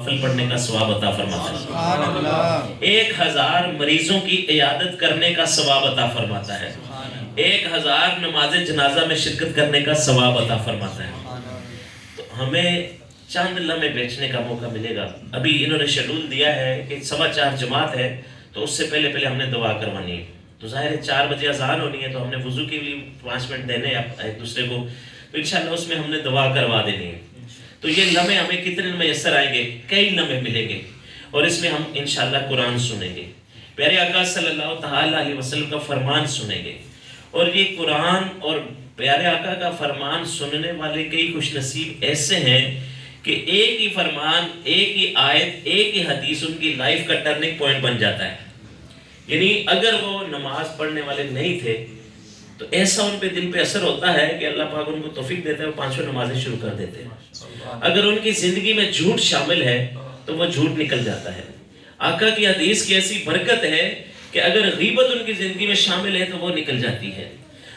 نوافل پڑھنے کا ثواب عطا فرماتا ہے، 1000 مریضوں کی عیادت کرنے کا ثواب عطا فرماتا ہے، 1000 نماز جنازہ میں شرکت کرنے کا ثواب عطا فرماتا ہے۔ تو ہمیں چند لمحے بیچنے کا موقع ملے گا۔ ابھی انہوں نے شیڈول دیا ہے کہ 4:15 جماعت ہے، تو اس سے پہلے ہم نے دعا کروانی ہے۔ تو ظاہر ہے 4 بجے اذان ہونی ہے، تو ہم نے وضو کے لیے 5 منٹ دینے ایک دوسرے کو، تو انشاءاللہ اس میں ہم نے دعا کروا دینی ہے۔ تو یہ لمحے ہمیں کتنے میسر آئیں گے؟ کئی لمحے ملیں گے، اور اس میں ہم انشاءاللہ قرآن سنیں گے، پیارے آقا صلی اللہ تعالیٰ علیہ وسلم کا فرمان سنیں گے۔ اور یہ قرآن اور پیارے آقا کا فرمان سننے والے کئی خوش نصیب ایسے ہیں کہ ایک ہی فرمان، ایک ہی آیت، ایک ہی حدیث ان کی لائف کا ٹرننگ پوائنٹ بن جاتا ہے۔ یعنی اگر وہ نماز پڑھنے والے نہیں تھے تو ایسا ان پہ دل پہ اثر ہوتا ہے کہ اللہ پاک ان کو توفیق دیتا ہے، وہ 5 نمازیں شروع کر دیتے ہیں۔ اگر ان کی زندگی میں جھوٹ شامل ہے تو وہ جھوٹ نکل جاتا ہے۔ آقا کی حدیث کی ایسی برکت ہے کہ اگر غیبت ان کی زندگی میں شامل ہے تو وہ نکل جاتی ہے۔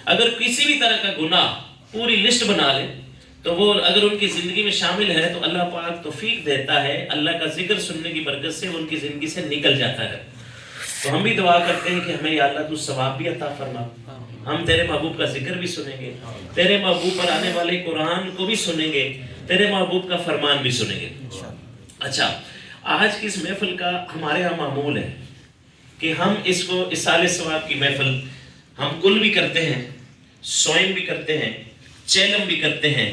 اگر کسی بھی طرح کا گناہ پوری لسٹ بنا لے تو وہ اگر ان کی زندگی میں شامل ہے تو اللہ پاک توفیق دیتا ہے، اللہ کا ذکر سننے کی برکت سے ان کی زندگی سے نکل جاتا ہے۔ تو ہم بھی دعا کرتے ہیں کہ ہمیں یا اللہ تو ثواب بھی عطا فرما، ہم تیرے محبوب کا ذکر بھی سنیں گے، تیرے محبوب پر آنے والے قرآن کو بھی سنیں گے، تیرے محبوب کا فرمان بھی سنیں گے۔ اچھا، آج کی اس محفل کا ہمارے ہاں معمول ہے کہ ہم اس کو اصال ثواب کی محفل ہم کل بھی کرتے ہیں، سوئم بھی کرتے ہیں، چیلم بھی کرتے ہیں،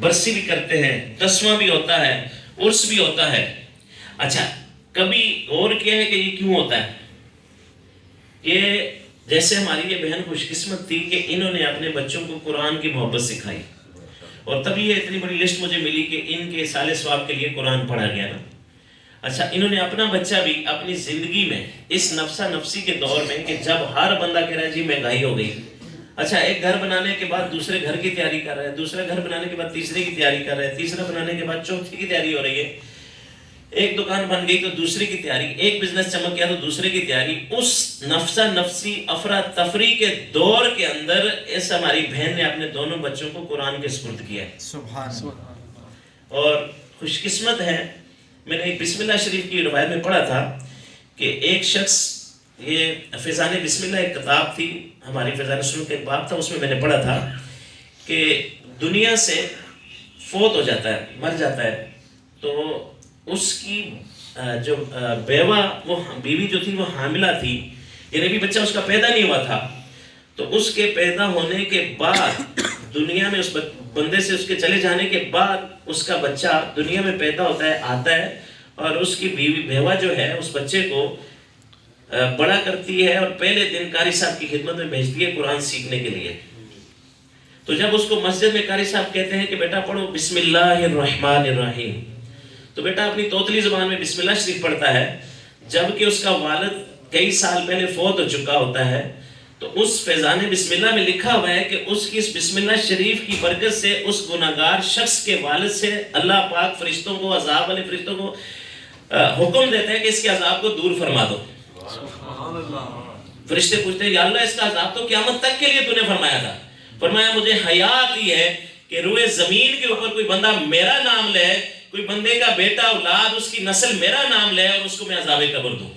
برسی بھی کرتے ہیں، 10واں بھی ہوتا ہے، عرس بھی ہوتا ہے۔ اچھا، کبھی اور کیا ہے کہ یہ کیوں ہوتا ہے؟ یہ جیسے ہماری یہ بہن خوش قسمت تھی کہ انہوں نے اپنے بچوں کو قرآن کی محبت سکھائی، اور تب یہ اتنی بڑی لسٹ مجھے ملی کہ ان کے اصال ثواب کے لیے قرآن پڑھا گیا نا۔ اچھا، انہوں نے اپنا بچہ بھی اپنی زندگی میں اس نفسا نفسی کے دور میں کہ جب ہر بندہ کہہ رہا ہے جی مہنگائی ہو گئی، اچھا ایک گھر بنانے کے بعد دوسرے گھر کی تیاری کر رہا ہے، دوسرا گھر بنانے کے بعد تیسرے کی تیاری کر رہا ہے، تیسرا بنانے کے بعد چوتھے کی تیاری ہو رہی ہے، ایک دکان بن گئی تو دوسرے کی تیاری، ایک بزنس چمک گیا تو دوسرے کی تیاری۔ اس نفسا نفسی افراتفری کے دور کے اندر اس ہماری بہن نے اپنے دونوں بچوں کو قرآن کے سپرد کیا ہے۔ سبحان اللہ۔ اور خوش قسمت ہے، میں نے ایک بسم اللہ شریف کی روایت میں پڑھا تھا کہ ایک شخص، یہ فیضان بسم اللہ ایک کتاب تھی ہماری فیضان سنو کا ایک باب تھا، اس میں نے پڑھا تھا کہ دنیا سے فوت ہو جاتا ہے، مر جاتا ہے، تو اس کی جو بیوہ، وہ بیوی جو تھی وہ حاملہ تھی، یعنی بھی بچہ اس کا پیدا نہیں ہوا تھا، تو اس کے پیدا ہونے کے بعد دنیا میں اس بندے سے اس کے چلے جانے کے بعد اس کا بچہ دنیا میں پیدا ہوتا ہے، آتا ہے، اور اس کی بیوہ جو ہے اس بچے کو بڑا کرتی ہے اور پہلے دن قاری صاحب کی خدمت میں بھیجتی ہے قرآن سیکھنے کے لیے۔ تو جب اس کو مسجد میں قاری صاحب کہتے ہیں کہ بیٹا پڑھو بسم اللہ الرحمن الرحیم، تو بیٹا اپنی توتلی زبان میں بسم اللہ شریف پڑھتا ہے، جبکہ اس کا والد کئی سال پہلے فوت ہو چکا ہوتا ہے۔ تو اس فیضان بسم اللہ میں لکھا ہوا ہے کہ اس کی اس بسم اللہ شریف کی برکت سے اس گناہگار شخص کے والد سے اللہ پاک فرشتوں کو، عذاب والے فرشتوں کو حکم دیتے ہیں کہ اس کے عذاب کو دور فرما دو۔ فرشتے پوچھتے ہیں یا اللہ اس کا عذاب تو قیامت تک کے لیے تو نے فرمایا تھا۔ فرمایا مجھے حیا آتی ہے کہ روئے زمین کے اوپر کوئی بندہ میرا نام لے، کوئی بندے کا بیٹا اولاد اس کی نسل میرا نام لے اور اس کو میں عذاب قبر دوں،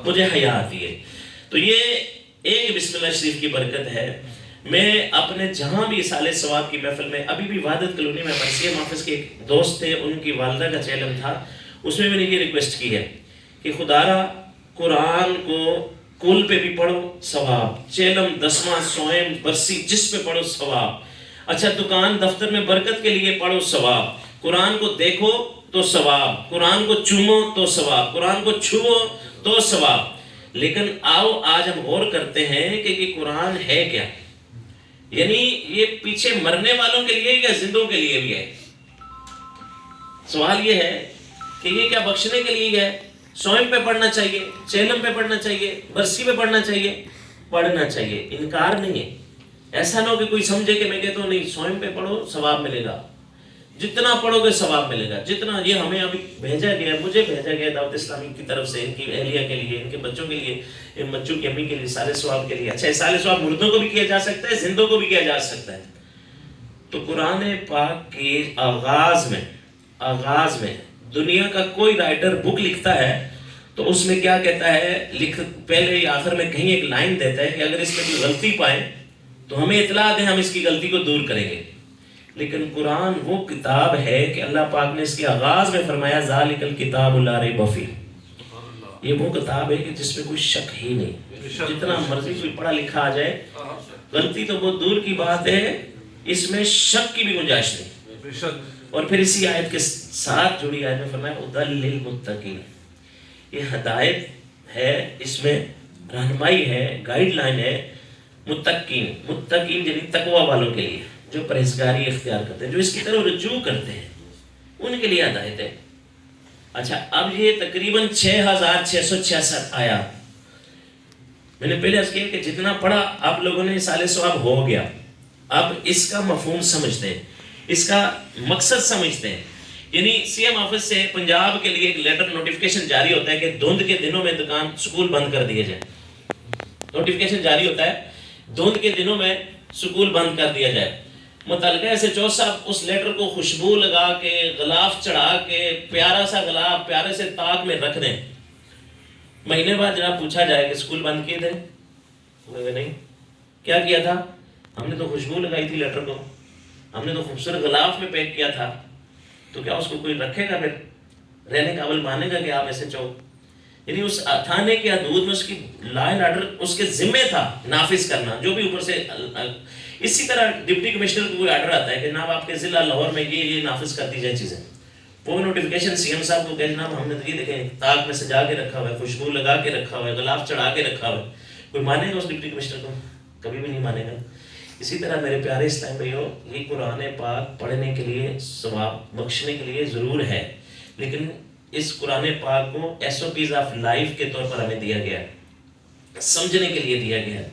مجھے حیا آتی ہے۔ تو یہ ایک بسم اللہ شریف کی برکت ہے۔ میں اپنے جہاں بھی اصال ثواب کی محفل میں، ابھی بھی وحدت کالونی میں مرثیہ محافظ کے ایک دوست تھے، ان کی والدہ کا چیلم تھا، اس میں نے یہ ریکویسٹ کی ہے کہ خدا را قرآن کو کل پہ بھی پڑھو ثواب، چیلم، 10واں، سوئم، برسی جس پہ پڑھو ثواب۔ اچھا، دکان دفتر میں برکت کے لیے پڑھو ثواب، قرآن کو دیکھو تو ثواب، قرآن کو چومو تو ثواب، قرآن کو چھوو تو ثواب۔ لیکن آؤ آج ہم غور کرتے ہیں کہ یہ قرآن ہے کیا؟ یعنی یہ پیچھے مرنے والوں کے لیے یا زندوں کے لیے بھی ہے؟ سوال یہ ہے کہ یہ کیا بخشنے کے لیے ہے؟ سوئم پہ پڑھنا چاہیے، چیلم پہ پڑھنا چاہیے، برسی پہ پڑھنا چاہیے، پڑھنا چاہیے، انکار نہیں ہے۔ ایسا نہ ہو کہ کوئی سمجھے کہ میں کہتا ہوں نہیں سوئم پہ پڑھو ثواب ملے گا، جتنا پڑھو گے ثواب ملے گا، جتنا۔ یہ ہمیں ابھی بھیجا گیا، مجھے بھیجا گیا دعوت اسلامی کی طرف سے، ان کی اہلیہ کے لیے، ان کے بچوں کے لیے، ان بچوں کی امی کے لیے، اصال ثواب کے لیے۔ اچھا، اصال ثواب مردوں کو بھی کیا جا سکتا ہے، زندوں کو بھی کیا جا سکتا ہے۔ تو قرآن پاک کے آغاز میں دنیا کا کوئی رائٹر بک لکھتا ہے تو اس میں کیا کہتا ہے، پہلے یا آخر میں کہیں ایک لائن دیتا ہے کہ اگر اس میں کوئی غلطی پائیں تو ہمیں اطلاع دیں، ہم اس کی غلطی کو دور کریں گے۔ لیکن قرآن وہ کتاب ہے کہ اللہ پاک نے اس کے آغاز میں فرمایا ذالک الکتاب لا ریب فیہ، یہ وہ کتاب ہے کہ جس میں کوئی شک ہی نہیں، جتنا مرضی کوئی پڑھا لکھا آ جائے، غلطی تو بہت دور کی بات ہے، اس میں شک کی بھی گنجائش نہیں۔ اور پھر اسی آیت کے ساتھ جڑی آیت میں فرمایا ھدی للمتقین، یہ ہدایت ہے، اس میں رہنمائی ہے، گائیڈ لائن ہے متقین یعنی تقوی والوں کے لیے، جو پرہیزگاری اختیار کرتے ہیں، جو اس کی طرف رجوع کرتے ہیں، ان کے لیے ہدایت ہے۔ اچھا، اب یہ تقریباً 6666 آیات، میں نے پہلے عرض کیا کہ جتنا پڑھا آپ لوگوں نے اصالہ ثواب ہو گیا، اب اس کا مفہوم سمجھتے ہیں، اس کا مقصد سمجھتے ہیں۔ یعنی سی ایم آفس سے پنجاب کے لیے ایک لیٹر نوٹیفیکیشن جاری ہوتا ہے کہ دھند کے دنوں میں دکان سکول بند کر دیے جائیں، نوٹیفیکیشن جاری ہوتا ہے دھند کے دنوں میں سکول بند کر دیا جائے۔ متعلقہ ایس ایچ او صاحب اس لیٹر کو خوشبو لگا کے، غلاف چڑھا کے، پیارا سا غلاف پیارے سے طاق میں رکھ دیں، مہینے بعد جناب پوچھا جائے کہ سکول بند کیے تھے، نہیں، کیا کیا تھا؟ ہم نے تو خوشبو لگائی تھی لیٹر کو، ہم نے تو خوبصورت غلاف میں پیک کیا تھا، تو کیا اس کو کوئی رکھے گا، پھر رہنے قابل مانے گا کہ آپ ایسے چاہو؟ یعنی اس تھانے کے حدود میں اس کی لا اینڈ آرڈر اس کے ذمے تھا نافذ کرنا، جو بھی اوپر سے۔ اسی طرح ڈپٹی کمشنر کو کوئی آرڈر آتا ہے کہ جناب آپ کے ضلع لاہور میں یہ نافذ کر دی جائے چیزیں، وہ نوٹیفیکیشن سی ایم صاحب کو کہ جناب ہم نے تو یہ دیکھیں طاق میں سجا کے رکھا ہوا ہے، خوشبو لگا کے رکھا ہوا ہے، غلاف چڑھا کے رکھا ہوا ہے، کوئی مانے گا اس ڈپٹی کمشنر کو؟ کبھی بھی نہیں مانے گا۔ اسی طرح میرے پیارے اسلام بھائیو، یہ قرآن پاک پڑھنے کے لیے، ثواب بخشنے کے لیے ضرور ہے، لیکن اس قرآن پاک کو S O Ps of life کے طور پر ہمیں دیا گیا ہے، سمجھنے کے لیے دیا گیا ہے۔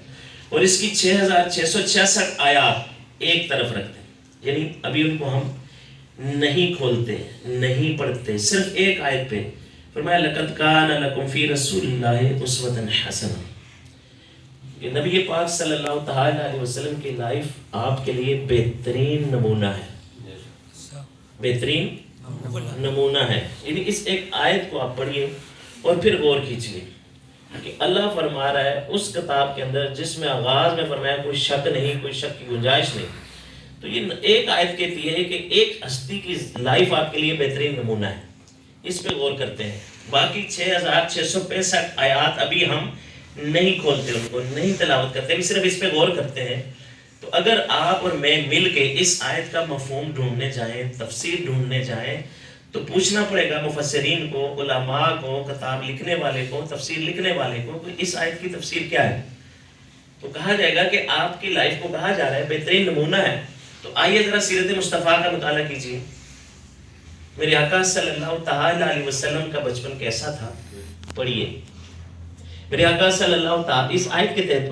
اور اس کی 6666 آیات ایک طرف رکھتے ہیں، یعنی ابھی ان کو ہم نہیں کھولتے، نہیں پڑھتے، صرف ایک آیت پہ فرمایا لَقَدْ كَانَ لَكُمْ فِي رَسُولِ اللَّهِ أُسْوَةٌ حَسَنَةٌ، کہ نبی پاک صلی اللہ تعالیٰ علیہ وسلم کی لائف آپ کے لیے بہترین نمونہ ہے، بہترین نمونہ ہے۔ یعنی اس ایک آیت کو آپ پڑھیے اور پھر غور کیجیے کہ اللہ فرما رہا ہے اس کتاب کے اندر جس میں آغاز میں فرمایا کوئی شک نہیں، کوئی شک کی گنجائش نہیں، تو یہ ایک آیت کہتی ہے کہ ایک ہستی کی لائف آپ کے لیے بہترین نمونہ ہے، اس پہ غور کرتے ہیں۔ باقی 6665 آیات ابھی ہم نہیں کھولتے، ان کو نہیں تلاوت کرتے، ابھی صرف اس پہ غور کرتے ہیں۔ تو اگر آپ اور میں مل کے اس آیت کا مفہوم ڈھونڈنے جائیں، تفسیر ڈھونڈنے جائیں، تو پوچھنا پڑے گا مفسرین کو، علماء کو، کتاب لکھنے والے کو، تفسیر لکھنے والے کو کہ اس آیت کی تفسیر کیا ہے، تو کہا جائے گا کہ آپ کی لائف کو کہا جا رہا ہے بہترین نمونہ ہے۔ تو آئیے ذرا سیرت مصطفیٰ کا مطالعہ کیجیے، میرے آقا صلی اللہ تعالیٰ علیہ وسلم کا بچپن کیسا تھا، پڑھیے۔ میرے آقا صلی اللہ تعالیٰ اس آیت کے تحت